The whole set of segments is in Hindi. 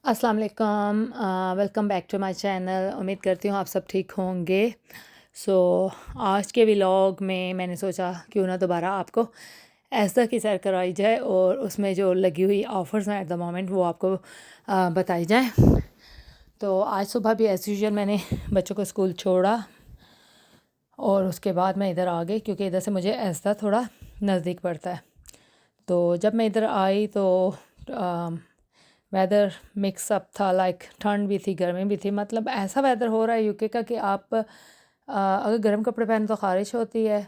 अस्सलाम वालेकुम। Welcome back to my channel. उम्मीद करती हूँ आप सब ठीक होंगे। सो आज के व्लॉग में मैंने सोचा क्यों ना दोबारा आपको ऐसा की सैर कराई जाए और उसमें जो लगी हुई ऑफ़र्स हैं एट द मोमेंट वो आपको बताई जाए। तो आज सुबह भी एज़ यूजुअल मैंने बच्चों को स्कूल छोड़ा और उसके बाद मैं इधर आ गई क्योंकि इधर से मुझे ऐसा थोड़ा नज़दीक पड़ता है। तो जब मैं इधर आई तो वेदर मिक्स अप था, लाइक ठंड भी थी गर्मी भी थी। मतलब ऐसा वेदर हो रहा है यूके का कि आप अगर गर्म कपड़े पहन तो ख़ारिश होती है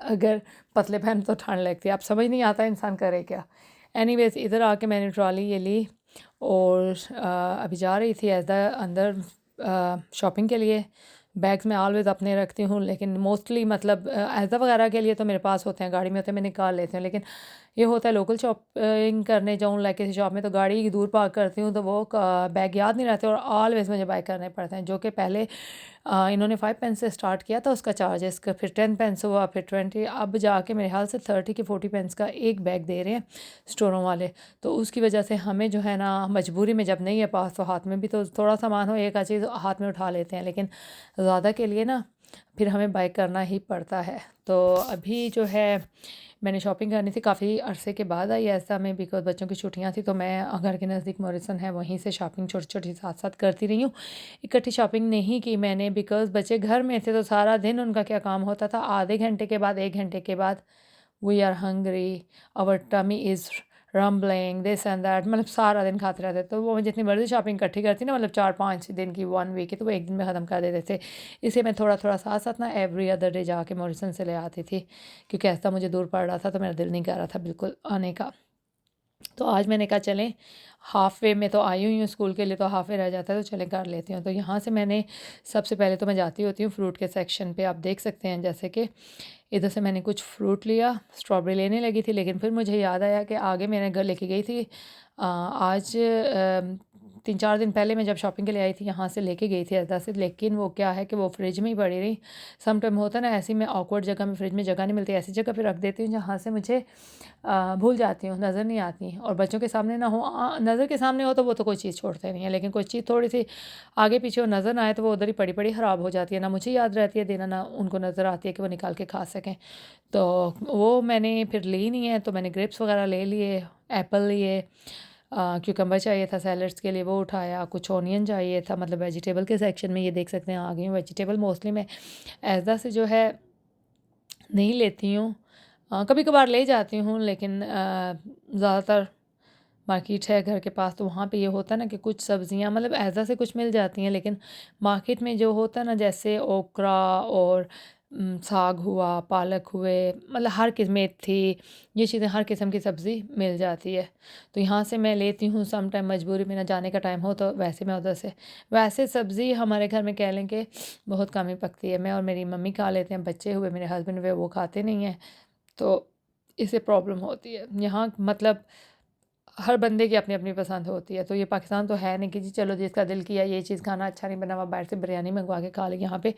अगर पतले पहन तो ठंड लगती है। आप समझ नहीं आता इंसान करे क्या। एनीवेज इधर आके मैंने ट्रॉली ये ली और अभी जा रही थी एज द अंदर शॉपिंग के लिए। बैग्स मैं ऑलवेज़ अपने रखती हूँ, लेकिन मोस्टली मतलब एज़ा वगैरह के लिए तो मेरे पास होते हैं, गाड़ी में होते हैं, मैं निकाल लेती हूँ। लेकिन ये होता है लोकल शॉपिंग करने जाऊँ लाइक किसी शॉप में तो गाड़ी दूर पार्क करती हूँ तो वो बैग याद नहीं रहते और ऑलवेज़ मुझे बाय करने पड़ते हैं, जो कि पहले इन्होंने 5 पेंस से स्टार्ट किया था उसका चार्ज, इसका फिर 10 पेंस हुआ, फिर 20, अब जाके मेरे ख्याल से 30 की 40 पेंस का एक बैग दे रहे हैं स्टोरों वाले। तो उसकी वजह से हमें जो है ना मजबूरी में जब नहीं है पास तो हाथ में भी तो थोड़ा सामान हो एक आध चीज़ हाथ में उठा लेते हैं, लेकिन ज़्यादा के लिए ना फिर हमें बाय करना ही पड़ता है। तो अभी जो है मैंने शॉपिंग करनी थी, काफ़ी अरसे के बाद आई ऐसा में, बिकॉज बच्चों की छुट्टियां थी तो मैं घर के नज़दीक मॉरिसन है वहीं से शॉपिंग छोटी छोटी साथ साथ करती रही हूँ। इकट्ठी शॉपिंग नहीं की मैंने बिकॉज बच्चे घर में थे तो सारा दिन उनका क्या काम होता था, आधे घंटे के बाद 1 घंटे के बाद we are hungry, our tummy is rumbling this and that, मतलब सारा दिन खाते रहते। तो वो जितनी मर्ज़ी शॉपिंग इकट्ठी करती ना, मतलब 4-5 दिन की 1 वीक की, तो वो एक दिन में ख़त्म कर देते थे। इसे मैं थोड़ा थोड़ा साथ साथ ना एवरी अदर डे जाके मॉरिसन से ले आती थी क्योंकि ऐसा मुझे दूर पड़ रहा था तो मेरा दिल नहीं कर रहा था बिल्कुल आने का। तो आज मैंने कहा चलें, हाफ़ वे में तो आई हुई हूँ स्कूल के लिए, तो हाफ़ वे रह जाता है तो चलें कर लेती हूँ। तो यहाँ से मैंने सबसे पहले तो मैं जाती होती हूँ फ्रूट के सेक्शन पे, आप देख सकते हैं जैसे कि इधर से मैंने कुछ फ्रूट लिया, स्ट्रॉबेरी लेने लगी थी, लेकिन फिर मुझे याद आया कि आगे मैंने घर लेके गई थी आज 3-4 दिन पहले मैं जब शॉपिंग के लिए आई थी यहाँ से लेके गई थी ऐसा से, लेकिन वो क्या है कि वो फ्रिज में ही पड़ी रही। सम टाइम होता है ना ऐसी में ऑकवर्ड जगह में फ्रिज में जगह नहीं मिलती, ऐसी जगह पे रख देती हूँ जहाँ से मुझे भूल जाती हूँ, नज़र नहीं आती। और बच्चों के सामने ना हो, नज़र के सामने हो तो वो तो कोई चीज़ छोड़ते नहीं है, लेकिन कोई चीज़ थोड़ी सी आगे पीछे हो नज़र ना आए तो वो उधर ही पड़ी पड़ी ख़राब हो जाती है, ना मुझे याद रहती है देना ना उनको नज़र आती है कि वो निकाल के खा सकें। तो वो मैंने फिर ली नहीं है, तो मैंने ग्रेप्स वगैरह ले लिए, एप्पल लिए, क्यूकम्बर चाहिए था सैलड्स के लिए वो उठाया, कुछ ऑनियन चाहिए था, मतलब वेजिटेबल के सेक्शन में ये देख सकते हैं आ गई हूँ। वेजिटेबल मोस्टली मैं ऐसा से जो है नहीं लेती हूँ, कभी कभार ले जाती हूँ, लेकिन ज़्यादातर मार्केट है घर के पास तो वहाँ पे ये होता है ना कि कुछ सब्ज़ियाँ मतलब ऐसा से कुछ मिल जाती हैं, लेकिन मार्केट में जो होता है ना जैसे ओकरा और साग हुआ, पालक हुए, मतलब हर किस्म, मेथी, ये चीज़ें हर किस्म की सब्ज़ी मिल जाती है। तो यहाँ से मैं लेती हूँ, सम टाइम मजबूरी में ना जाने का टाइम हो तो वैसे मैं उधर से। वैसे सब्ज़ी हमारे घर में कह लें कि बहुत कम ही पकती है, मैं और मेरी मम्मी खा लेते हैं, बच्चे हुए मेरे हस्बैंड हुए वो खाते नहीं हैं, तो इससे प्रॉब्लम होती है। यहाँ मतलब हर बंदे की अपनी अपनी पसंद होती है, तो ये पाकिस्तान तो है नहीं कि जी चलो जिसका दिल किया ये चीज़ खाना अच्छा नहीं बना हुआ बाहर से बिरयानी मंगवा के खा ले। यहाँ पे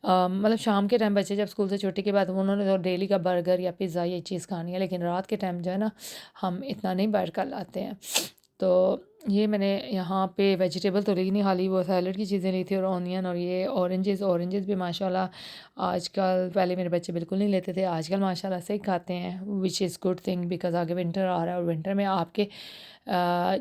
मतलब शाम के टाइम बच्चे जब स्कूल से छुट्टी के बाद उन्होंने तो डेली का बर्गर या पिज़्ज़ा ये चीज़ खानी है, लेकिन रात के टाइम जो है ना हम इतना नहीं बाहर का लाते हैं। तो ये मैंने यहाँ पे वेजिटेबल तो ली नहीं, खाली वो सैलड की चीज़ें ली थी और ऑनियन और ये ऑरेंजेस भी माशाल्लाह आजकल, पहले मेरे बच्चे बिल्कुल नहीं लेते थे, आजकल माशाल्लाह से ही खाते हैं, which is good thing because आगे विंटर आ रहा है और विंटर में आपके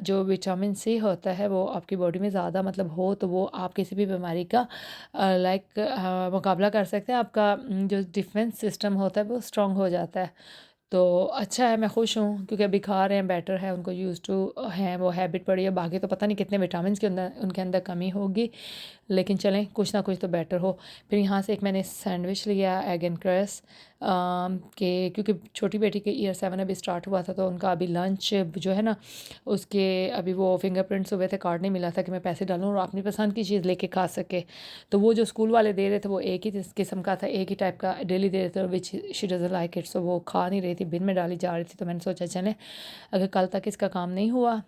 जो विटामिन सी होता है वो आपकी बॉडी में ज़्यादा मतलब हो तो वो आप किसी भी बीमारी का लाइक मुकाबला कर सकते हैं, आपका जो डिफेंस सिस्टम होता है वो स्ट्रॉन्ग हो जाता है। तो अच्छा है, मैं खुश हूँ क्योंकि अभी खा रहे हैं, बेटर है, उनको यूज़ टू हैं, वो हैबिट पड़ी है। बाकी तो पता नहीं कितने विटामिन के अंदर उनके अंदर कमी होगी, लेकिन चलें कुछ ना कुछ तो बेटर हो। फिर यहाँ से एक मैंने सैंडविच लिया एग एंड क्रस के, क्योंकि छोटी बेटी के ईयर 7 अभी स्टार्ट हुआ था तो उनका अभी लंच जो है ना उसके अभी वो फिंगरप्रिंट्स हुए थे, कार्ड नहीं मिला था कि मैं पैसे डालूँ और अपनी पसंद की चीज़ लेके खा सके। तो वो जो स्कूल वाले दे रहे थे वो एक ही किस्म का था, एक ही टाइप का डेली दे रहे थे, which she doesn't like it, so वो खा नहीं रही थी, बिन में डाली जा रही थी। तो मैंने सोचा चलें अगर कल तक इसका काम नहीं हुआ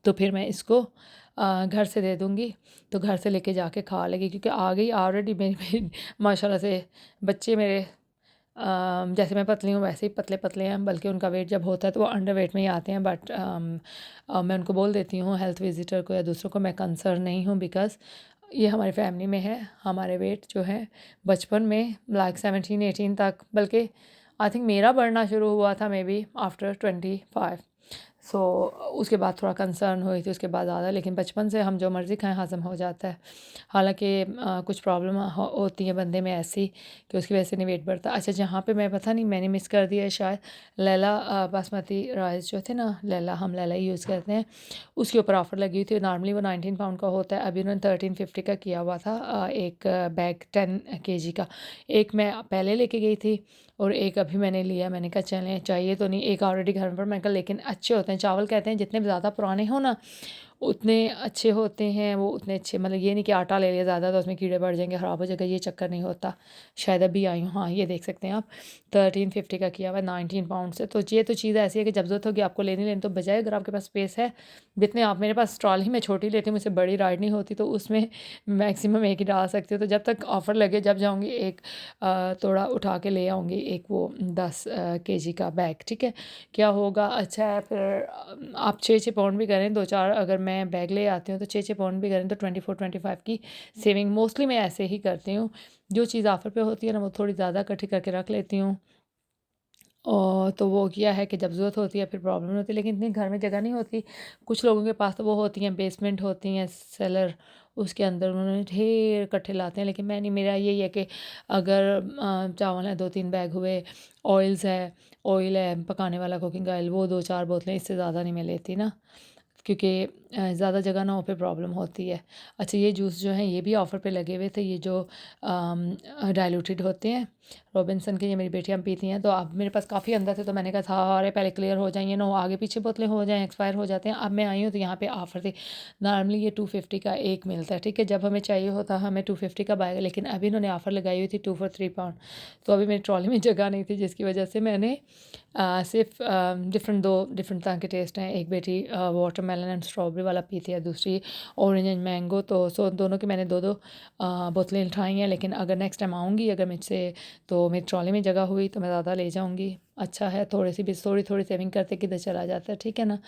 तो फिर मैं इसको घर से दे दूँगी, तो घर से लेके जाके खा लेगी क्योंकि आ गई ऑलरेडी मेरी माशाल्लाह से बच्चे मेरे जैसे मैं पतली हूँ वैसे ही पतले पतले हैं, बल्कि उनका वेट जब होता है तो वो अंडर वेट में ही आते हैं। बट मैं उनको बोल देती हूँ हेल्थ विजिटर को या दूसरों को, मैं कंसर्न नहीं हूँ, बिकॉज़ ये हमारी फैमिली में है। हमारे वेट जो है बचपन में लाइक 17-18 तक, बल्कि आई थिंक मेरा बढ़ना शुरू हुआ था मे बी आफ्टर 25। सो उसके बाद थोड़ा कंसर्न हुई थी, उसके बाद ज़्यादा, लेकिन बचपन से हम जो मर्ज़ी खाएं हज़म हो जाता है। हालांकि कुछ प्रॉब्लम होती है बंदे में ऐसी कि उसकी वजह से नहीं वेट बढ़ता। अच्छा, जहाँ पे मैं पता नहीं मैंने मिस कर दिया है शायद, लैला बासमती राइस जो थे ना, लैला, हम लैला ही यूज़ करते हैं, उसके ऊपर ऑफ़र लगी हुई थी। नॉर्मली वो 19 पाउंड का होता है, अभी उन्होंने 1350 का किया हुआ था। एक बैग 10 केजी का, एक मैं पहले लेके गई थी और एक अभी मैंने लिया। मैंने कहा चलें, चाहिए तो नहीं, एक ऑलरेडी घर पर, मैं कहा लेकिन अच्छे होते हैं चावल, कहते हैं जितने ज़्यादा पुराने हो ना उतने अच्छे होते हैं वो, उतने अच्छे, मतलब ये नहीं कि आटा ले लिया ज़्यादा तो उसमें कीड़े पड़ जाएंगे, ख़राब हो जाएगा, ये चक्कर नहीं होता। शायद अभी आई हूँ, हाँ ये देख सकते हैं आप, 1350 का किया हुआ 19 पाउंड से। तो ये तो चीज़ ऐसी है कि जब ज़रूरत होगी आपको लेनी लेनी तो बजाय, अगर आपके पास स्पेस है, जितने आप, मेरे पास ट्रॉली में छोटी लेती हूँ, मुझसे बड़ी राइड नहीं होती, तो उसमें मैक्सिमम एक ही डाल सकती हूँ। तो जब तक ऑफ़र लगे, जब जाऊँगी एक थोड़ा उठा के ले आऊँगी, एक वो 10 केजी का बैग, ठीक है। क्या होगा, अच्छा है फिर आप 6-6 पाउंड भी करें, 2-4 अगर मैं बैग ले आती हूँ तो 6-6 पाउंड भी करें तो 24-25 की सेविंग मोस्टली मैं ऐसे ही करती हूँ। जो चीज़ ऑफ़र पे होती है ना वो थोड़ी ज़्यादा इकट्ठी करके रख लेती हूँ। और तो वो किया है कि जब ज़रूरत होती है फिर प्रॉब्लम नहीं होती, लेकिन इतनी घर में जगह नहीं होती। कुछ लोगों के पास तो वो होती हैं, बेसमेंट होती हैं, सेलर, उसके अंदर उन्होंने ढेर इकट्ठे लाते हैं। लेकिन मैं नहीं, मेरा यही है कि अगर चावल है 2-3 बैग हुए, ऑयल्स है, ऑयल है पकाने वाला, कुकिंग ऑयल, वो 2-4 बोतलें, इससे ज़्यादा नहीं मैं लेती ना, क्योंकि ज़्यादा जगह ना हो फिर प्रॉब्लम होती है। अच्छा, ये जूस जो हैं ये भी ऑफ़र पे लगे हुए थे, ये जो डाइल्यूटेड होते हैं, रॉबिन्सन के, ये मेरी बेटियाँ पीती हैं। तो अब मेरे पास काफ़ी अंदर थे तो मैंने कहा था अरे पहले क्लियर हो जाएँ, ये ना हो आगे पीछे बोतलें हो जाएँ, एक्सपायर हो जाते हैं। अब मैं आई हूँ तो यहाँ पे ऑफ़र थे। नॉर्मली ये 250 का एक मिलता है, ठीक है। जब हमें चाहिए होता हमें 250 का बाय, लेकिन अभी इन्होंने ऑफ़र लगाई हुई थी 2 for 3 पाउंड। तो अभी मेरी ट्रॉली में जगह नहीं थी, जिसकी वजह से मैंने सिर्फ दो डिफरेंट तरह के टेस्ट हैं। एक बेटी वाटरमेलन एंड स्ट्रॉबेरी वाला पीती है, दूसरी ऑरेंज एंड मैंगो। तो दोनों की मैंने 2-2 बोतलें उठाई हैं। लेकिन अगर नेक्स्ट टाइम आऊँगी, अगर मुझसे, तो मेरी ट्रॉली में जगह हुई तो मैं ज़्यादा ले जाऊँगी। अच्छा है, थोड़ी सी भी थोड़ी थोड़ी सेविंग करते किधर चला जाता है, ठीक है ना।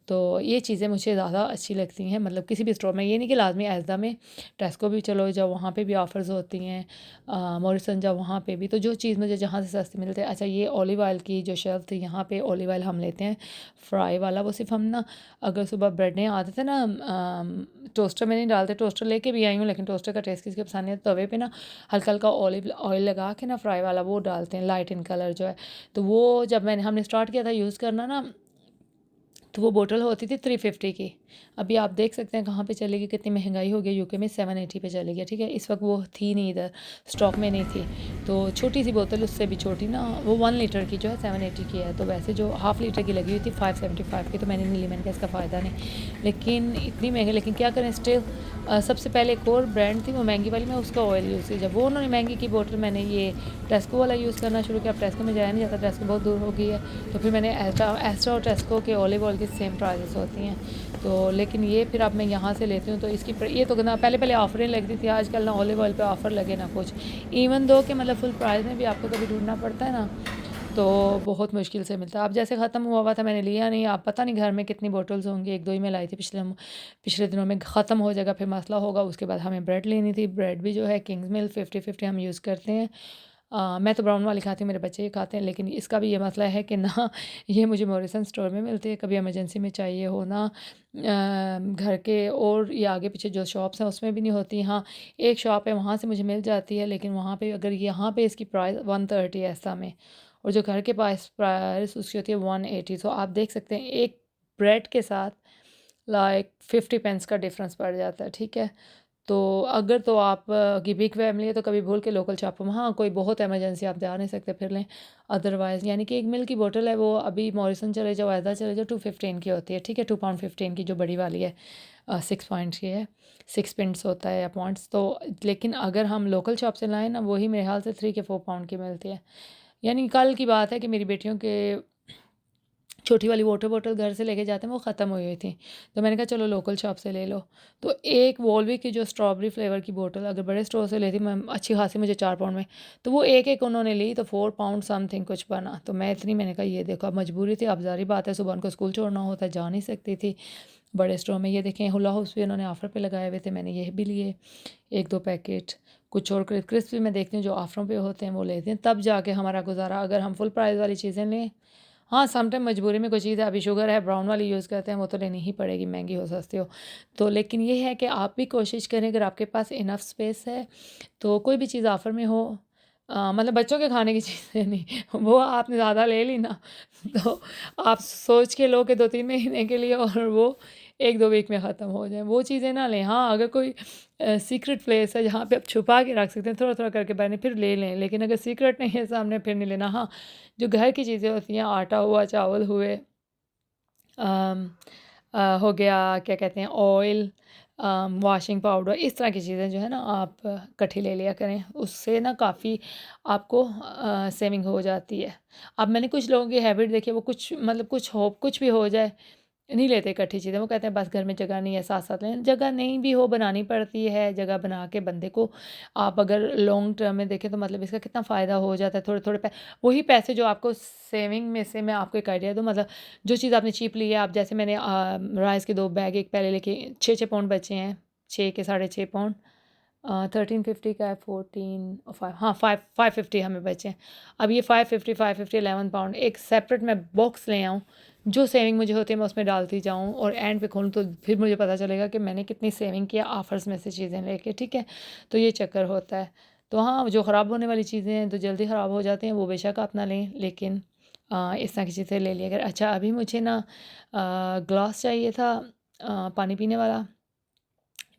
तो ये चीज़ें मुझे ज़्यादा अच्छी लगती हैं, मतलब किसी भी स्टोर में, ये नहीं कि लाजमी एज़दा में, टेस्को भी चलो जाओ, वहाँ पे भी ऑफ़र्स होती हैं, मॉरिसन जाओ वहाँ पे भी। तो जो चीज़ मुझे जहाँ से सस्ती मिलती है। अच्छा, ये ऑलिव ऑयल की जो शेल्फ थी, यहाँ पे ऑलिव ऑयल हम लेते हैं फ्राई वाला। वो सिर्फ हम ना, अगर सुबह ब्रेड नहीं आते थे ना, टोस्टर में नहीं डालते, टोस्टर लेके भी आई हूँ, लेकिन टोस्टर का टेस्ट किसके पसंद नहीं है। तवे पे ना हल्का हल्का ऑलिव ऑयल लगा के ना, फ्राई वाला वो डालते हैं, लाइट इन कलर जो है। तो वो जब हमने स्टार्ट किया था यूज़ करना ना, तो वो बोतल होती थी 350 की। अभी आप देख सकते हैं कहाँ पे चली गई, कितनी महंगाई हो गई, यूके में 780 पे चली गई, ठीक है। इस वक्त वो थी नहीं, इधर स्टॉक में नहीं थी। तो छोटी सी बोतल, उससे भी छोटी ना, वो 1 लीटर की जो है 780 की है। तो वैसे जो हाफ़ लीटर की लगी हुई थी 575 की, तो मैंने नहीं ली, मैंने कहा इसका फ़ायदा नहीं। लेकिन इतनी महंगी, लेकिन क्या करें, स्टिल सबसे पहले एक और ब्रांड थी वो महंगी वाली, मैं उसका ऑयल यूज़ की। जब वो उन्होंने महंगी की बोतल, मैंने ये टेस्को वाला यूज़ करना शुरू किया। अब टेस्को में जाया नहीं जाता, टेस्को बहुत दूर हो गई है। तो फिर मैंने एस्ट्रा और टेस्को के ऑलिव ऑयल की सेम प्राइसेस होती हैं। तो लेकिन ये फिर अब मैं यहाँ से लेती हूँ, तो इसकी ये तो ना पहले पहले ऑफरें लगती थी, आजकल ना ऑलिव ऑयल पे ऑफ़र लगे ना कुछ। इवन दो कि मतलब फुल प्राइस में भी आपको कभी ढूंढना पड़ता है ना, तो बहुत मुश्किल से मिलता है। अब जैसे ख़त्म हुआ हुआ था, मैंने लिया नहीं। आप पता नहीं घर में कितनी बोटल्स होंगी, 1-2 ही मैं लाई थी। पिछले दिनों में ख़त्म हो जाएगा, फिर मसला होगा। उसके बाद हमें ब्रेड लेनी थी, ब्रेड भी जो है किंग्स मिल 50-50 हम यूज़ करते हैं। मैं तो ब्राउन वाली खाती हूँ, मेरे बच्चे ही खाते हैं। लेकिन इसका भी ये मसला है कि ना ये मुझे मॉरिसन स्टोर में मिलती है, कभी इमरजेंसी में चाहिए हो ना, घर के और ये आगे पीछे जो शॉप्स हैं उसमें भी नहीं होती। हाँ, एक शॉप है वहाँ से मुझे मिल जाती है, लेकिन वहाँ पे अगर यहाँ पे इसकी प्राइस 130 है ऐसा में, और जो घर के पास प्राइस उसकी होती है 180। तो आप देख सकते हैं एक ब्रेड के साथ लाइक 50 पेंस का डिफरेंस पड़ जाता है, ठीक है। तो अगर तो आप की बिग फैमिली है तो कभी भूल के लोकल शॉप में, हाँ कोई बहुत इमरजेंसी आप जा नहीं सकते फिर लें। अदरवाइज़ यानी कि एक मिल की बोतल है, वो अभी मॉरिसन चले जाओ, ऐसा चले जाओ, 215 की होती है, ठीक है। 2 पाउंड 15 की जो बड़ी वाली है, 6 पॉइंट्स की है, 6 पिंट्स होता है या पॉइंट्स तो। लेकिन अगर हम लोकल शॉप से लाएँ ना, वही मेरे ख्याल से 3 के 4 पाउंड की मिलती है। यानी कल की बात है कि मेरी बेटियों के छोटी वाली वाटर बॉटल घर से लेके जाते हैं, वो ख़त्म हुई हुई थी। तो मैंने कहा चलो लोकल शॉप से ले लो। तो एक वोल्वी की जो स्ट्रॉबेरी फ्लेवर की बोतल अगर बड़े स्टोर से लेती मैं अच्छी खासी, मुझे 4 पाउंड में, तो वो एक एक उन्होंने ली तो 4 पाउंड समथिंग कुछ बना। तो मैं इतनी, मैंने कहा ये देखो, अब मजबूरी थी, अब ज़ाहिर बात है सुबह उनको स्कूल छोड़ना होता है, जा नहीं सकती थी बड़े स्टोर में। ये देखें हुला हाउस भी उन्होंने ऑफ़र पे लगाए हुए थे, मैंने ये भी लिए 1-2 पैकेट। कुछ और क्रिस्प भी मैं देखती हूँ जो ऑफ़रों पे होते हैं वो लेते हैं, तब जाके हमारा गुजारा। अगर हम फुल प्राइस वाली चीज़ें लें, हाँ समटाइम मजबूरी में कोई चीज़ है, अभी शुगर है ब्राउन वाली यूज़ करते हैं, वो तो लेनी ही पड़ेगी, महंगी हो सस्ती हो। तो लेकिन ये है कि आप भी कोशिश करें, अगर आपके पास इनफ स्पेस है तो कोई भी चीज़ ऑफ़र में हो, मतलब बच्चों के खाने की चीज़ें नहीं, वो आपने ज़्यादा ले ली ना तो आप सोच के लो कि 2-3 महीने के लिए, और वो 1-2 वीक में ख़त्म हो जाए, वो चीज़ें ना लें। हाँ, अगर कोई सीक्रेट प्लेस है जहाँ पे आप छुपा के रख सकते हैं, थोड़ा-थोड़ा करके बने फिर ले लें, लेकिन अगर सीक्रेट नहीं है सामने फिर नहीं लेना। हाँ, जो घर की चीज़ें होती हैं, आटा हुआ, चावल हुए, अम, हो गया, क्या कहते हैं, ऑयल, वॉशिंग पाउडर, इस तरह की चीज़ें जो है ना आप इकट्ठी ले लिया करें, उससे ना काफ़ी आपको सेविंग हो जाती है। अब मैंने कुछ लोगों की हैबिट देखी है, वो कुछ मतलब कुछ भी हो जाए, नहीं लेते इकट्ठी चीज़ें, वो कहते हैं बस घर में जगह नहीं है, साथ-साथ लें। जगह नहीं भी हो, बनानी पड़ती है, जगह बना के बंदे को आप अगर लॉन्ग टर्म में देखें तो मतलब इसका कितना फ़ायदा हो जाता है। थोड़े-थोड़े वही पैसे जो आपको सेविंग में से, मैं आपको एक आइडिया दूँ, मतलब जो चीज़ आपने चीप ली है, आप जैसे मैंने राइस के 2 बैग एक पहले लेके 6-6 पाउंड बचे हैं, 6 के साढ़े 6 पाउंड, 1350 का है, 14 और 5, हाँ 550 हमें बचे हैं। अब ये 550 11 पाउंड एक सेपरेट मैं बॉक्स ले आऊँ, जो सेविंग मुझे होती है मैं उसमें डालती जाऊँ, और एंड पे खोलूँ तो फिर मुझे पता चलेगा कि मैंने कितनी सेविंग किया ऑफ़र्स में से चीज़ें लेके, ठीक है? तो ये चक्कर होता है। तो हाँ, जो ख़राब होने वाली चीज़ें हैं, जो जल्दी ख़राब हो जाती हैं, वो बेशक आप ना लें, लेकिन इस तरह की चीज़ें ले लिया करें। अच्छा, अभी मुझे ना ग्लास चाहिए था, पानी पीने वाला,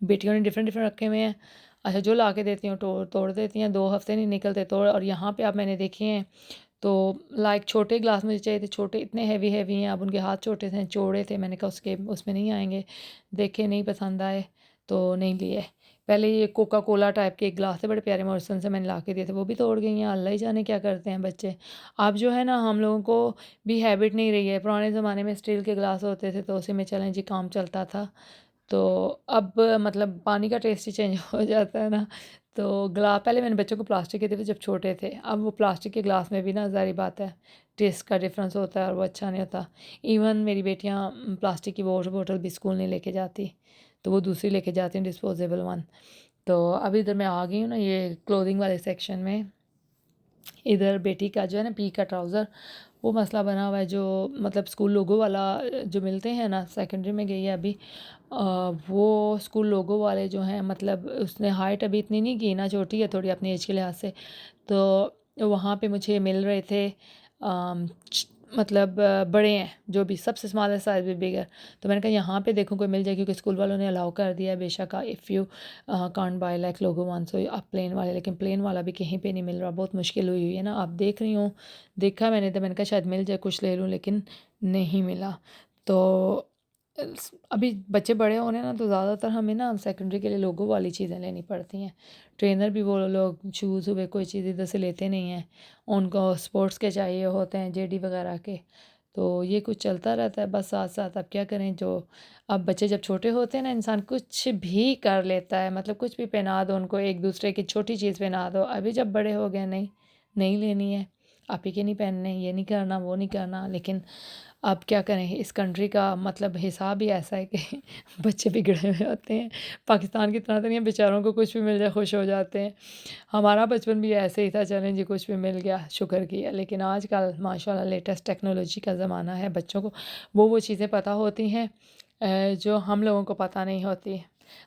बेटियों ने डिफरेंट डिफरेंट रखे हुए हैं। अच्छा, जो ला के देती हूँ तोड़ तोड़ देती हैं, 2 हफ्ते नहीं निकलते तोड़। और यहाँ पे अब मैंने देखे हैं तो लाइक छोटे ग्लास मुझे चाहिए थे, छोटे इतने हैवी हैवी हैं, अब उनके हाथ छोटे थे, चौड़े थे, मैंने कहा उसके उसमें नहीं आएंगे, देखे नहीं पसंद आए तो नहीं लिए। पहले ये कोका कोला टाइप के एक ग्लास थे, बड़े प्यारे, मॉर्सन से मैंने ला के दिए थे, वो भी तोड़ गई हैं, अल्लाह ही जाने क्या करते हैं बच्चे। अब जो है ना, हम लोगों को भी हैबिट नहीं रही है, पुराने ज़माने में स्टील के ग्लास होते थे तो उसी में चलें जी, काम चलता था। तो अब मतलब पानी का टेस्ट ही चेंज हो जाता है ना। तो पहले मैंने बच्चों को प्लास्टिक के दिए थे जब छोटे थे, अब वो प्लास्टिक के ग्लास में भी ना ज़ाहिर बात है टेस्ट का डिफरेंस होता है और वो अच्छा नहीं होता। इवन मेरी बेटियां प्लास्टिक की वाटर बॉटल भी स्कूल नहीं लेके जाती, तो वो दूसरी लेके जाती हैं, डिस्पोजेबल वन। तो अभी इधर मैं आ गई हूँ ना ये क्लोथिंग वाले सेक्शन में। इधर बेटी का जो है ना पी का ट्राउज़र, वो मसला बना हुआ है, जो मतलब स्कूल लोगो वाला जो मिलते हैं ना, सेकेंडरी में गई है अभी, वो स्कूल लोगो वाले जो हैं, मतलब उसने हाइट अभी इतनी नहीं की ना, छोटी है थोड़ी अपनी एज के लिहाज से, तो वहाँ पे मुझे मिल रहे थे मतलब बड़े हैं, जो भी सबसे स्मॉलेस्ट साइज़ भी बिगर। तो मैंने कहा यहाँ पे देखूँ कोई मिल जाए, क्योंकि स्कूल वालों ने अलाउ कर दिया है बेशक, if you can't buy like logo one, so आप प्लेन वाले, लेकिन प्लेन वाला भी कहीं पे नहीं मिल रहा, बहुत मुश्किल हुई हुई है ना। आप देख रही हूँ, देखा मैंने, तो मैंने कहा शायद मिल जाए, कुछ ले लूँ, लेकिन नहीं मिला। तो अभी बच्चे बड़े हो रहे हैं ना, तो ज़्यादातर हमें ना सेकेंडरी के लिए लोगो वाली चीज़ें लेनी पड़ती हैं। ट्रेनर भी वो लोग शूज़ हुए कोई चीज़ इधर से लेते नहीं हैं, उनको स्पोर्ट्स के चाहिए होते हैं, जेडी वगैरह के। तो ये कुछ चलता रहता है बस साथ साथ। अब क्या करें, जो अब बच्चे जब छोटे होते हैं ना, इंसान कुछ भी कर लेता है, मतलब कुछ भी पहना दो उनको, एक दूसरे की छोटी चीज़ पहना दो। अभी जब बड़े हो गए, नहीं नहीं लेनी है, आप ही के नहीं पहनने, ये नहीं करना, वो नहीं करना। लेकिन अब क्या करें, इस कंट्री का मतलब हिसाब ही ऐसा है कि बच्चे बिगड़े हुए होते हैं। पाकिस्तान की तरह तो नहीं है, बेचारों को कुछ भी मिल जाए खुश हो जाते हैं। हमारा बचपन भी ऐसे ही था, चलें जी कुछ भी मिल गया शुक्र किया। लेकिन आजकल माशाल्लाह लेटेस्ट टेक्नोलॉजी का ज़माना है, बच्चों को वो चीज़ें पता होती हैं जो हम लोगों को पता नहीं होती।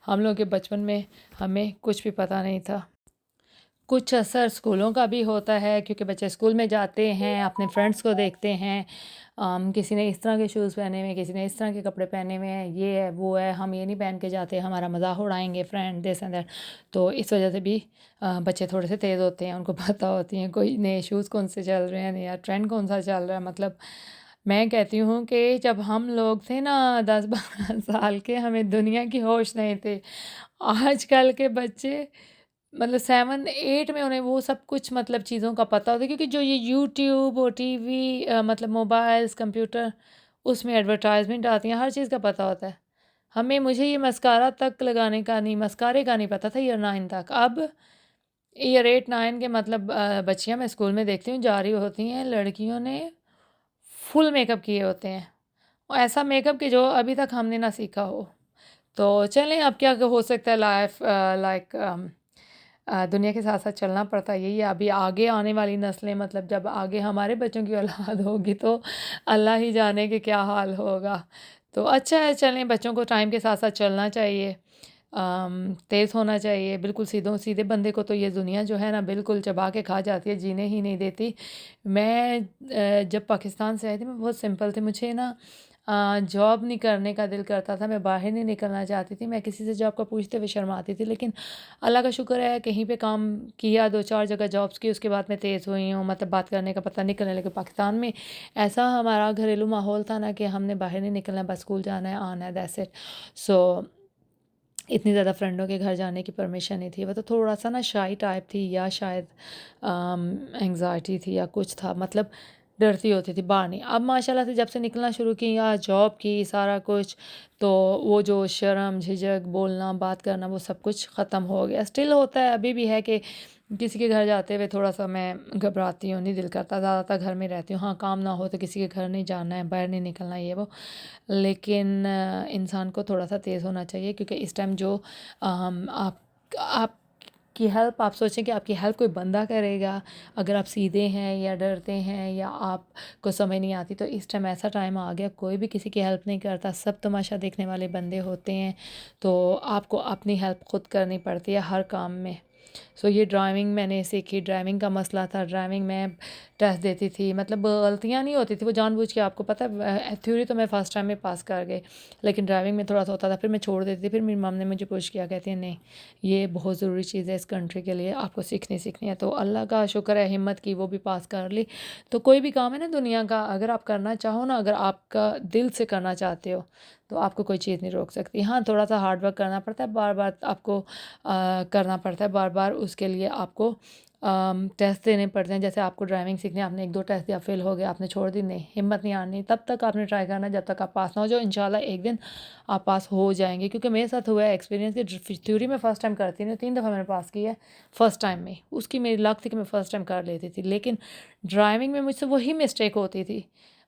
हम लोगों के बचपन में हमें कुछ भी पता नहीं था। कुछ असर स्कूलों का भी होता है, क्योंकि बच्चे स्कूल में जाते हैं, अपने फ्रेंड्स को देखते हैं, किसी ने इस तरह के शूज़ पहने हुए हैं, किसी ने इस तरह के कपड़े पहने हुए हैं, ये है वो है, हम ये नहीं पहन के जाते, हमारा मजाक उड़ाएंगे फ्रेंड, दिस एंड दैट। तो इस वजह से भी बच्चे थोड़े से तेज़ होते हैं, उनको पता होती हैं कोई नए शूज़ कौन से चल रहे हैं या ट्रेंड कौन सा चल रहा है। मतलब मैं कहती हूँ कि जब हम लोग थे ना 10-12 साल के, हमें दुनिया की होश नहीं थे। आजकल के बच्चे मतलब 7-8 में उन्हें वो सब कुछ मतलब चीज़ों का पता होता है, क्योंकि जो ये यूट्यूब और टीवी मतलब मोबाइल्स, कंप्यूटर, उसमें एडवर्टाइज़मेंट आती हैं, हर चीज़ का पता होता है। मुझे ये मस्कारा तक लगाने का नहीं, मस्कारे का नहीं पता था ईयर 9 तक। अब ईयर 8-9 के मतलब बच्चियाँ मैं स्कूल में देखती हूँ जा रही होती हैं, लड़कियों ने फुल मेकअप किए होते हैं, और ऐसा मेकअप कि जो अभी तक हमने ना सीखा हो। तो चलें, अब क्या हो सकता है, लाइफ लाइक दुनिया के साथ साथ चलना पड़ता है, यही है। अभी आगे आने वाली नस्लें, मतलब जब आगे हमारे बच्चों की औलाद होगी तो अल्लाह ही जाने कि क्या हाल होगा। तो अच्छा है, चलें, बच्चों को टाइम के साथ साथ चलना चाहिए, तेज़ होना चाहिए। बिल्कुल सीधे बंदे को तो ये दुनिया जो है ना बिल्कुल चबा के खा जाती है, जीने ही नहीं देती। मैं जब पाकिस्तान से आई थी, मैं बहुत सिंपल थी। मुझे ना जॉब नहीं करने का दिल करता था, मैं बाहर नहीं निकलना चाहती थी, मैं किसी से जॉब का पूछते हुए शर्माती थी। लेकिन अल्लाह का शुक्र है, कहीं पे काम किया, 2-4 जगह जॉब्स की, उसके बाद मैं तेज़ हुई हूँ, मतलब बात करने का पता नहीं करने लगे। पाकिस्तान में ऐसा हमारा घरेलू माहौल था ना कि हमने बाहर नहीं निकलना, बस स्कूल जाना है, आना है, दैट्स इट। सो इतनी ज़्यादा फ्रेंडों के घर जाने की परमिशन नहीं थी। वो तो थोड़ा-सा ना शाई टाइप थी, या शायद एंग्ज़ायटी थी या कुछ था, मतलब डरती होती थी, बाहर नहीं। अब माशाल्लाह से जब से निकलना शुरू की, या जॉब की, सारा कुछ, तो वो जो शर्म, झिझक, बोलना, बात करना, वो सब कुछ ख़त्म हो गया। स्टिल होता है, अभी भी है कि किसी के घर जाते हुए थोड़ा-सा मैं घबराती हूँ, नहीं दिल करता, ज़्यादातर घर में रहती हूँ। हाँ, काम ना हो तो किसी के घर नहीं जाना है, बाहर नहीं निकलना, ये वो। लेकिन इंसान को थोड़ा-सा तेज़ होना चाहिए, क्योंकि इस टाइम जो आपकी हेल्प, आप सोचें कि आपकी हेल्प कोई बंदा करेगा, अगर आप सीधे हैं या डरते हैं या आपको समझ नहीं आती, तो इस टाइम ऐसा टाइम आ गया, कोई भी किसी की हेल्प नहीं करता, सब तमाशा देखने वाले बंदे होते हैं। तो आपको अपनी हेल्प खुद करनी पड़ती है हर काम में। सो ये ड्राइविंग मैंने सीखी, ड्राइविंग का मसला था, ड्राइविंग में टेस्ट देती थी, मतलब गलतियाँ नहीं होती थी, वो जानबूझ के, आपको पता है, थ्योरी तो मैं फ़र्स्ट टाइम में पास कर गई, लेकिन ड्राइविंग में थोड़ा सा होता था, फिर मैं छोड़ देती थी। फिर मेरी मम ने मुझे पुश किया, कहती है नहीं, ये बहुत ज़रूरी चीज़ है इस कंट्री के लिए, आपको सीखनी है। तो अल्लाह का शुक्र है, हिम्मत की, वो भी पास कर ली। तो कोई भी काम है ना दुनिया का, अगर आप करना चाहो ना, अगर आपका दिल से करना चाहते हो, तो आपको कोई चीज़ नहीं रोक सकती। हाँ, थोड़ा सा हार्ड वर्क करना पड़ता है, बार बार आपको करना पड़ता है, बार बार उसके लिए आपको टेस्ट देने पड़ते हैं। जैसे आपको ड्राइविंग सीखनी है, आपने 1-2 टेस्ट दिया, फेल हो गया, आपने छोड़ दी, नहीं, हिम्मत नहीं हारनी, तब तक आपने ट्राई करना जब तक आप पास ना हो जाओ। इंशाल्लाह एक दिन आप पास हो जाएंगे, क्योंकि मेरे साथ हुआ है एक्सपीरियंस कि थ्योरी में फ़र्स्ट टाइम करती नहीं, 3 दफ़ा मैंने पास की है फ़र्स्ट टाइम में। उसकी मेरी लक थी कि मैं फ़र्स्ट टाइम कर लेती थी, लेकिन ड्राइविंग में मुझसे वही मिस्टेक होती थी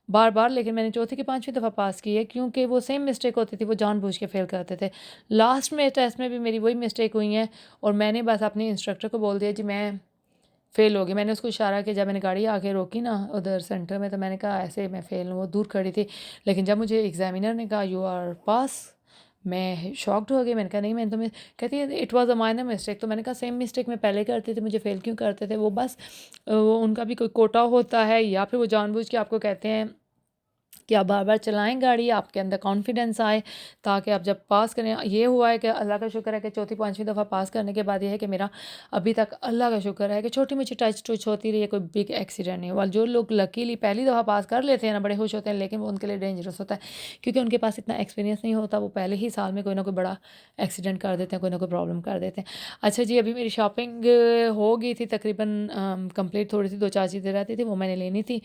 बार बार। लेकिन मैंने चौथी की 5वीं दफ़ा पास की है, क्योंकि वो सेम मिस्टेक होती थी, वो जानबूझ के फेल करते थे। लास्ट में टेस्ट में भी मेरी वही मिस्टेक हुई है, और मैंने बस अपने इंस्ट्रक्टर को बोल दिया जी मैं फ़ेल हो गई। मैंने उसको इशारा किया, जब मैंने गाड़ी आके रोकी ना उधर सेंटर में, तो मैंने कहा ऐसे मैं फ़ेल हूँ, वो दूर खड़ी थी। लेकिन जब मुझे एग्ज़ामिनर ने कहा यू आर पास, मैं शॉक्ड हो गई। मैंने कहा नहीं, मैंने तो मैं कहती है it was a minor mistake. तो मैंने कहा सेम मिस्टेक मैं पहले करती थी, मुझे फ़ेल क्यों करते थे? वो बस वो उनका भी कोई कोटा होता है, या फिर वो जानबूझ के आपको कहते हैं कि आप बार-बार चलाएँ गाड़ी, आपके अंदर कॉन्फिडेंस आए, ताकि आप जब पास करें। ये हुआ है कि अल्लाह का शुक्र है कि चौथी 5वीं दफ़ा पास करने के बाद ये है कि मेरा अभी तक अल्लाह का शुक्र है कि छोटी-मोटी टच-टुच होती रही है, कोई बिग एक्सीडेंट नहीं हुआ। जो लोग लकीली पहली दफ़ा पास कर लेते हैं ना, बड़े खुश होते हैं, लेकिन वो उनके लिए डेंजरस होता है, क्योंकि उनके पास इतना एक्सपीरियंस नहीं होता, वो पहले ही साल में कोई ना कोई बड़ा एक्सीडेंट कर देते हैं, कोई ना कोई प्रॉब्लम कर देते हैं। अच्छा जी, अभी मेरी शॉपिंग हो गई थी तकरीबन कंप्लीट, थोड़ी सी 2-4 चीज़ें रहती थी, वो मैंने लेनी थी।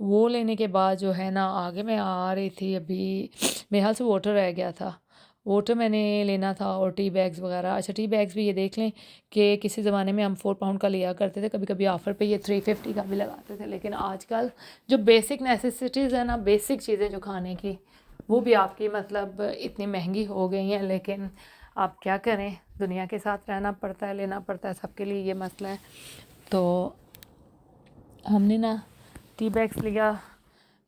वो लेने के बाद जो है ना, आगे मैं आ रही थी, अभी मेरे ख्याल से वाटर रह गया था, वाटर मैंने लेना था, और टी बैग्स वगैरह। अच्छा, टी बैग्स भी ये देख लें कि किसी ज़माने में हम 4 पाउंड का लिया करते थे, कभी कभी ऑफ़र पे ये 350 का भी लगाते थे। लेकिन आजकल जो बेसिक नेसेसिटीज़ है ना, बेसिक चीज़ें जो खाने की, वो भी आपकी मतलब इतनी महंगी हो गई हैं। लेकिन आप क्या करें, दुनिया के साथ रहना पड़ता है, लेना पड़ता है, सबके लिए ये मसला है। तो हमने ना टी बैग्स लिया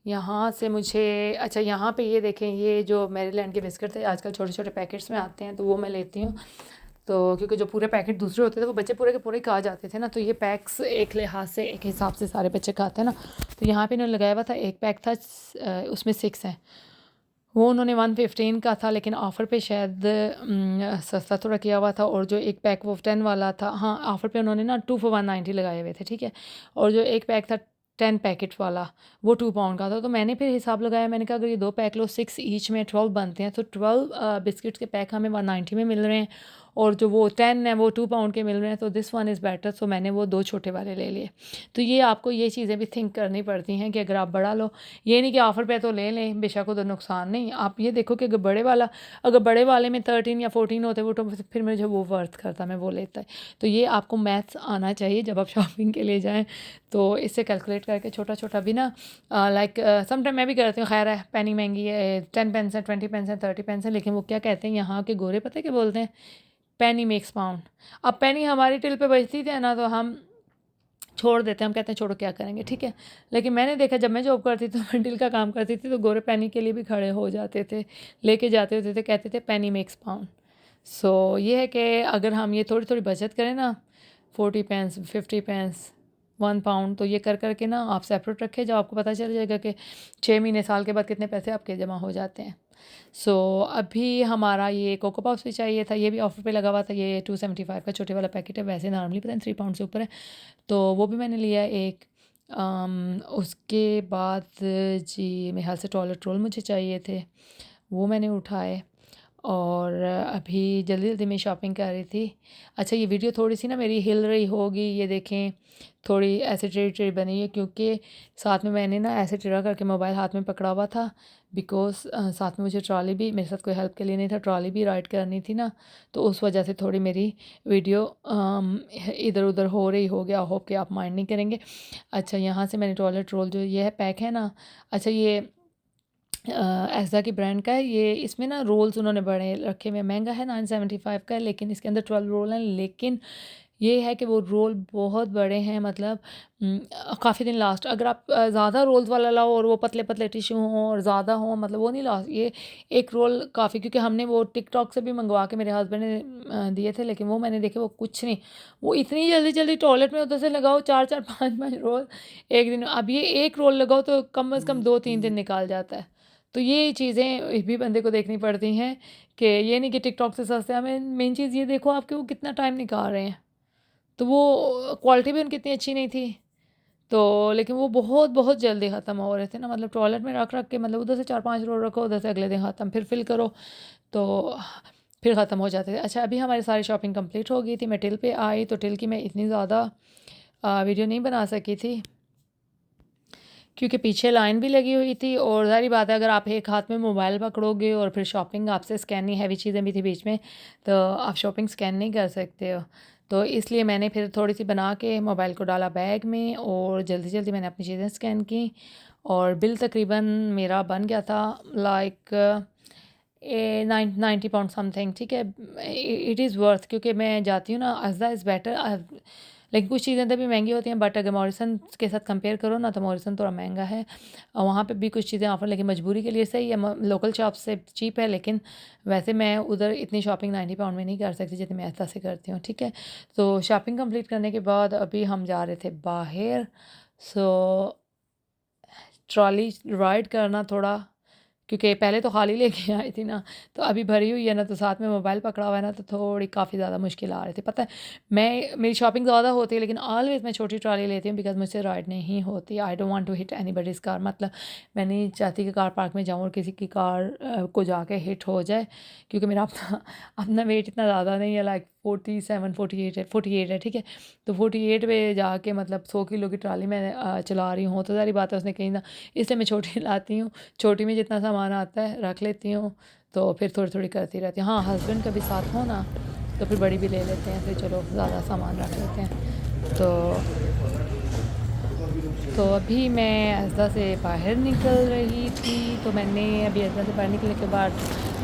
यहाँ से मुझे। अच्छा, यहाँ पे ये देखें, ये जो मैरीलैंड के बिस्किट थे, आजकल छोटे छोटे पैकेट्स में आते हैं, तो वो मैं लेती हूँ। तो क्योंकि जो पूरे पैकेट दूसरे होते थे, वो बच्चे पूरे के पूरे खा जाते थे ना, तो ये पैक्स एक लिहाज से, एक हिसाब से सारे बच्चे खाते हैं ना। तो यहाँ पे इन्होंने लगाया हुआ था, एक पैक था उसमें 6 हैं, वो उन्होंने 115 का था, लेकिन ऑफ़र पे शायद सस्ता थोड़ा किया हुआ था। और जो एक पैक वो 10 वाला था, हाँ, ऑफ़र पे उन्होंने ना 2 for 190 लगाए हुए थे, ठीक है। और जो एक पैक था 10 पैकेट वाला, वो 2 पाउंड का था। तो मैंने फिर हिसाब लगाया, मैंने कहा अगर ये 2 पैक लो, 6 ईच में 12 बनते हैं, तो 12 बिस्किट्स के पैक हमें 190 में मिल रहे हैं, और जो वो 10 है वो 2 पाउंड के मिल रहे हैं, तो दिस वन इज़ बेटर। सो मैंने वो 2 छोटे वाले ले लिए। तो ये आपको ये चीज़ें भी थिंक करनी पड़ती हैं कि अगर आप बड़ा लो, ये नहीं कि ऑफ़र पे तो ले लें, बेशक वो तो नुकसान नहीं। आप ये देखो कि अगर बड़े वाले में 13 या 14 होते वो, तो फिर मुझे वो वर्थ करता, मैं वो लेता है। तो ये आपको मैथ्स आना चाहिए जब आप शॉपिंग के लिए जाएँ, तो इससे कैलकुलेट करके छोटा-छोटा भी ना, लाइक समटाइम मैं भी करती हूँ, खैर है पेनी महंगी है, 10 पेंस है, 20 पेंस है, 30 पेंस है, लेकिन वो क्या कहते हैं यहाँ के गोरे, पता है क्या बोलते हैं? पेनी मेक्स पाउंड। अब पेनी हमारी टिल पे बजती थी ना, तो हम छोड़ देते हैं, हम कहते हैं छोड़ो क्या करेंगे, ठीक है। लेकिन मैंने देखा जब मैं जॉब करती थी, तो मैं टिल का काम करती थी, तो गोरे पेनी के लिए भी खड़े हो जाते थे, लेके जाते होते थे, कहते थे पेनी मेक्स पाउंड। सो ये है कि अगर हम ये थोड़ी थोड़ी बचत करें ना, 40 पेंस, 50 पेंस, 1 पाउंड, तो ये कर कर के ना आप सेपरेट रखें, जब आपको पता चल जाएगा कि 6 महीने साल के बाद कितने पैसे आपके जमा हो जाते हैं। सो अभी हमारा ये कोको पॉप्स भी चाहिए था, ये भी ऑफ़र पे लगा हुआ था, ये 275 का छोटे वाला पैकेट है, वैसे नॉर्मली पता नहीं 3 पाउंड से ऊपर है, तो वो भी मैंने लिया एक। उसके बाद जी मेरे ख्याल से टॉयलेट रोल मुझे चाहिए थे, वो मैंने उठाए। और अभी जल्दी जल्दी में शॉपिंग कर रही थी। अच्छा, ये वीडियो थोड़ी सी ना मेरी हिल रही होगी, ये देखें थोड़ी ऐसे टेढ़ी टेढ़ी बनी है, क्योंकि साथ में मैंने ना ऐसे टेढ़ा करके मोबाइल हाथ में पकड़ा हुआ था, बिकॉज़ साथ में मुझे ट्रॉली भी, मेरे साथ कोई हेल्प के लिए नहीं था, ट्रॉली भी राइड करनी थी ना, तो उस वजह से थोड़ी मेरी वीडियो इधर उधर हो रही होगी। आई होप कि आप माइंड नहीं करेंगे। अच्छा, यहाँ से मैंने टॉयलेट रोल जो ये है पैक है ना, अच्छा ये एस्सा की ब्रांड का है ये, इसमें ना रोल्स उन्होंने बड़े रखे हुए हैं, महंगा है 975 का है, लेकिन इसके अंदर 12 रोल हैं, लेकिन ये है कि वो रोल बहुत बड़े हैं, मतलब काफ़ी दिन लास्ट, अगर आप ज़्यादा रोल्स वाला लाओ और वो पतले पतले टिश्यू हों और ज़्यादा हों, मतलब वो नहीं लास्ट, ये एक रोल काफ़ी, क्योंकि हमने वो टिकटॉक से भी मंगवा के मेरे हस्बैंड ने दिए थे, लेकिन वो मैंने देखे वो कुछ नहीं, वो इतनी जल्दी जल्दी टॉयलेट में उधर से लगाओ 4-4 5-5 रोल एक दिन, अब ये एक रोल लगाओ तो कम से कम 2-3 दिन निकाल जाता है। तो ये चीज़ें भी बंदे को देखनी पड़ती हैं कि ये नहीं कि टिकटॉक से सस्ते, हमें मेन चीज़ ये देखो आपके वो कितना टाइम निकाल रहे हैं। तो वो क्वालिटी भी उनकी इतनी अच्छी नहीं थी, तो लेकिन वो बहुत बहुत जल्दी ख़त्म हो रहे थे ना, मतलब टॉयलेट में रख रख के, मतलब उधर से 4-5 रोल रखो, उधर से अगले दिन ख़त्म, फिर फिल करो तो फिर ख़त्म हो जाते थे। अच्छा, अभी हमारी सारी शॉपिंग कंप्लीट हो गई थी, मैं टिल पे आई, तो टिल की मैं इतनी ज़्यादा वीडियो नहीं बना सकी थी, क्योंकि पीछे लाइन भी लगी हुई थी, और ज़ाहिर बात है अगर आप एक हाथ में मोबाइल पकड़ोगे और फिर शॉपिंग आपसे स्कैन नहीं, हैवी चीज़ें भी थी बीच में, तो आप शॉपिंग स्कैन नहीं कर सकते हो। तो इसलिए मैंने फिर थोड़ी सी बना के मोबाइल को डाला बैग में, और जल्दी जल्दी मैंने अपनी चीज़ें स्कैन की, और बिल तकरीबन मेरा बन गया था लाइक 90 पाउंड समथिंग, ठीक है। इट इज़ वर्थ, क्योंकि मैं जाती हूँ ना, अज़दा इज़ बेटर, लेकिन कुछ चीज़ें तभी महंगी होती हैं, बट अगर मॉरिसन के साथ कंपेयर करो ना, तो मॉरिसन थोड़ा महंगा है, और वहाँ पे भी कुछ चीज़ें ऑफर, लेकिन मजबूरी के लिए सही है, लोकल शॉप से चीप है, लेकिन वैसे मैं उधर इतनी शॉपिंग 90 पाउंड में नहीं कर सकती जितनी मैं ऐसा से करती हूँ, ठीक है। तो शॉपिंग कंप्लीट करने के बाद अभी हम जा रहे थे बाहर, सो ट्रॉली राइड करना थोड़ा, क्योंकि पहले तो खाली लेके आई थी ना, तो अभी भरी हुई है ना, तो साथ में मोबाइल पकड़ा हुआ है ना, तो थोड़ी काफ़ी ज़्यादा मुश्किल आ रही थी। पता है, मेरी शॉपिंग ज़्यादा होती है, लेकिन ऑलवेज़ मैं छोटी ट्रॉली लेती हूँ, बिकॉज़ मुझसे राइड नहीं होती। I don't want to hit anybody's car, मतलब मैं नहीं चाहती कि कार पार्क में जाऊँ और किसी की कार को जाके हिट हो जाए, क्योंकि मेरा अपना अपना वेट इतना ज़्यादा नहीं है, लाइक 47 48 है, ठीक है। तो 48 पे जाके मतलब 100 किलो की ट्रॉली मैं चला रही हूँ, तो सारी बात है उसने कहीं ना, इसलिए मैं छोटी लाती हूँ, छोटी में जितना सामान आता है रख लेती हूँ, तो फिर थोड़ी थोड़ी करती रहती हूँ। हाँ, हस्बैंड का भी साथ हो ना, तो फिर बड़ी भी ले लेते हैं, फिर चलो ज़्यादा सामान रख लेते हैं। तो अभी मैं अज़दा से बाहर निकल रही थी, तो मैंने अभी अज़दा से बाहर निकलने के बाद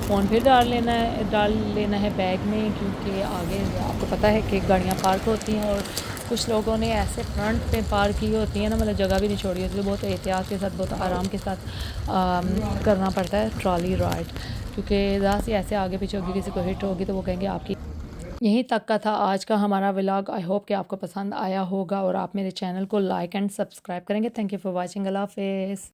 फ़ोन फिर डाल लेना है बैग में, क्योंकि आगे आपको पता है कि गाड़ियाँ पार्क होती हैं, और कुछ लोगों ने ऐसे फ्रंट पे पार्क की होती है ना, मतलब जगह भी नहीं छोड़ी होती, तो बहुत एहतियात के साथ, बहुत आराम के साथ करना पड़ता है ट्रॉली राइड, क्योंकि ज़रा सी ऐसे आगे पीछे होगी, किसी को हिट होगी तो वो कहेंगे आपकी। यहीं तक का था आज का हमारा व्लॉग। आई होप कि आपको पसंद आया होगा, और आप मेरे चैनल को लाइक एंड सब्सक्राइब करेंगे। Thank you for watching. अल्लाह हाफ़िज़।